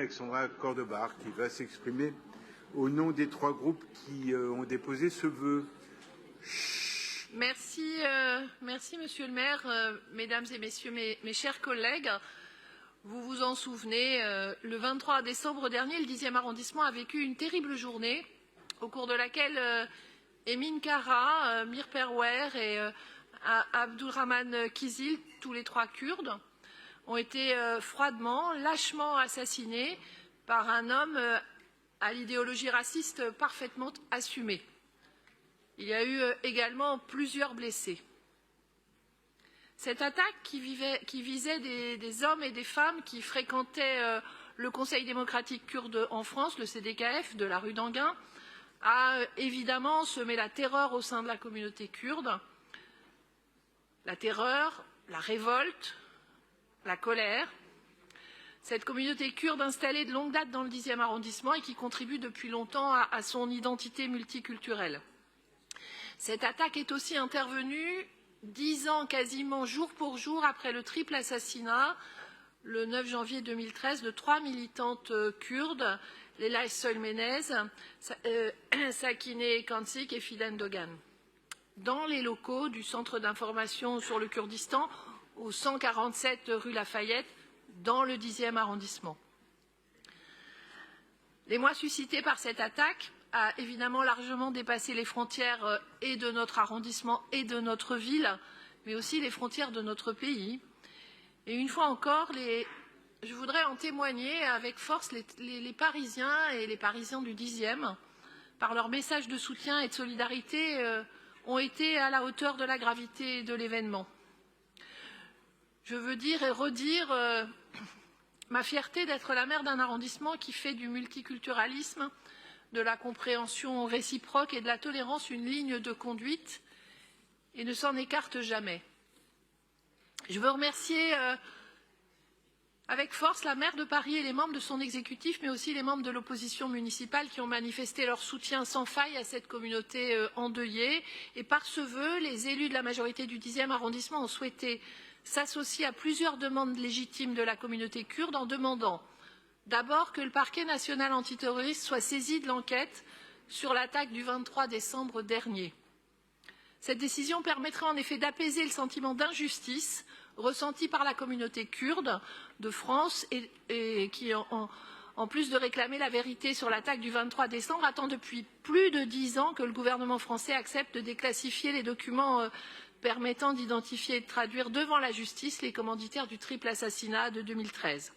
Alexandra Cordobar, qui va s'exprimer au nom des 3 groupes qui ont déposé ce vœu. Merci, Monsieur le maire, Mesdames et Messieurs, mes chers collègues. Vous vous en souvenez, le 23 décembre dernier, le 10e arrondissement a vécu une terrible journée au cours de laquelle Emin Kara, Mir Perwer et Abdulrahman Kizil, tous les 3 Kurdes, ont été froidement, lâchement assassinés par un homme à l'idéologie raciste parfaitement assumée. Il y a eu également plusieurs blessés. Cette attaque qui visait des hommes et des femmes qui fréquentaient le Conseil démocratique kurde en France, le CDKF, de la rue d'Anguin, a évidemment semé la terreur au sein de la communauté kurde. La terreur, la révolte, la colère. Cette communauté kurde installée de longue date dans le 10e arrondissement et qui contribue depuis longtemps à son identité multiculturelle. Cette attaque est aussi intervenue 10 ans quasiment jour pour jour après le triple assassinat, le 9 janvier 2013, de 3 militantes kurdes, Leyla Soymenez, Sakine Kansik et Fidan Dogan, dans les locaux du Centre d'information sur le Kurdistan, au 147 rue Lafayette, dans le 10e arrondissement. L'émoi suscité par cette attaque a évidemment largement dépassé les frontières et de notre arrondissement et de notre ville, mais aussi les frontières de notre pays. Et une fois encore, je voudrais en témoigner avec force, les Parisiens et les Parisiens du 10e, par leur message de soutien et de solidarité, ont été à la hauteur de la gravité de l'événement. Je veux dire et redire ma fierté d'être la maire d'un arrondissement qui fait du multiculturalisme, de la compréhension réciproque et de la tolérance une ligne de conduite et ne s'en écarte jamais. Je veux remercier avec force la maire de Paris et les membres de son exécutif, mais aussi les membres de l'opposition municipale qui ont manifesté leur soutien sans faille à cette communauté endeuillée. Et par ce vœu, les élus de la majorité du 10e arrondissement ont souhaité s'associer à plusieurs demandes légitimes de la communauté kurde en demandant d'abord que le parquet national antiterroriste soit saisi de l'enquête sur l'attaque du 23 décembre dernier. Cette décision permettrait en effet d'apaiser le sentiment d'injustice ressenti par la communauté kurde de France et qui, en plus de réclamer la vérité sur l'attaque du 23 décembre, attend depuis plus de 10 ans que le gouvernement français accepte de déclassifier les documents permettant d'identifier et de traduire devant la justice les commanditaires du triple assassinat de 2013.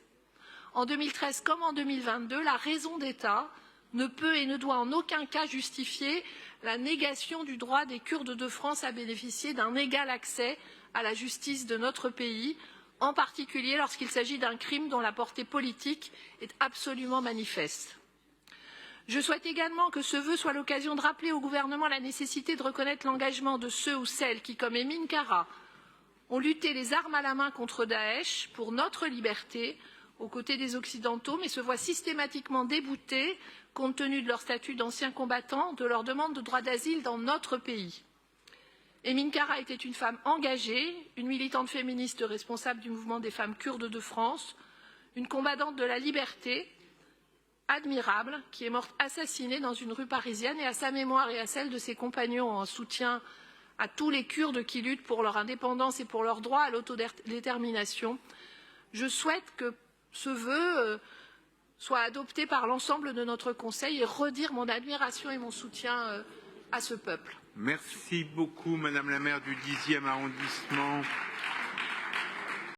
En 2013 comme en 2022, la raison d'État ne peut et ne doit en aucun cas justifier la négation du droit des Kurdes de France à bénéficier d'un égal accès à la justice de notre pays, en particulier lorsqu'il s'agit d'un crime dont la portée politique est absolument manifeste. Je souhaite également que ce vœu soit l'occasion de rappeler au gouvernement la nécessité de reconnaître l'engagement de ceux ou celles qui, comme Emin Kara, ont lutté les armes à la main contre Daesh pour notre liberté, aux côtés des Occidentaux, mais se voient systématiquement déboutés, compte tenu de leur statut d'anciens combattants, de leur demande de droit d'asile dans notre pays. Emin Kara était une femme engagée, une militante féministe responsable du mouvement des femmes kurdes de France, une combattante de la liberté, admirable, qui est morte assassinée dans une rue parisienne, et à sa mémoire et à celle de ses compagnons en soutien à tous les Kurdes qui luttent pour leur indépendance et pour leur droit à l'autodétermination, je souhaite que ce vœu soit adopté par l'ensemble de notre Conseil et redire mon admiration et mon soutien à ce peuple. Merci beaucoup, Madame la maire du 10e arrondissement.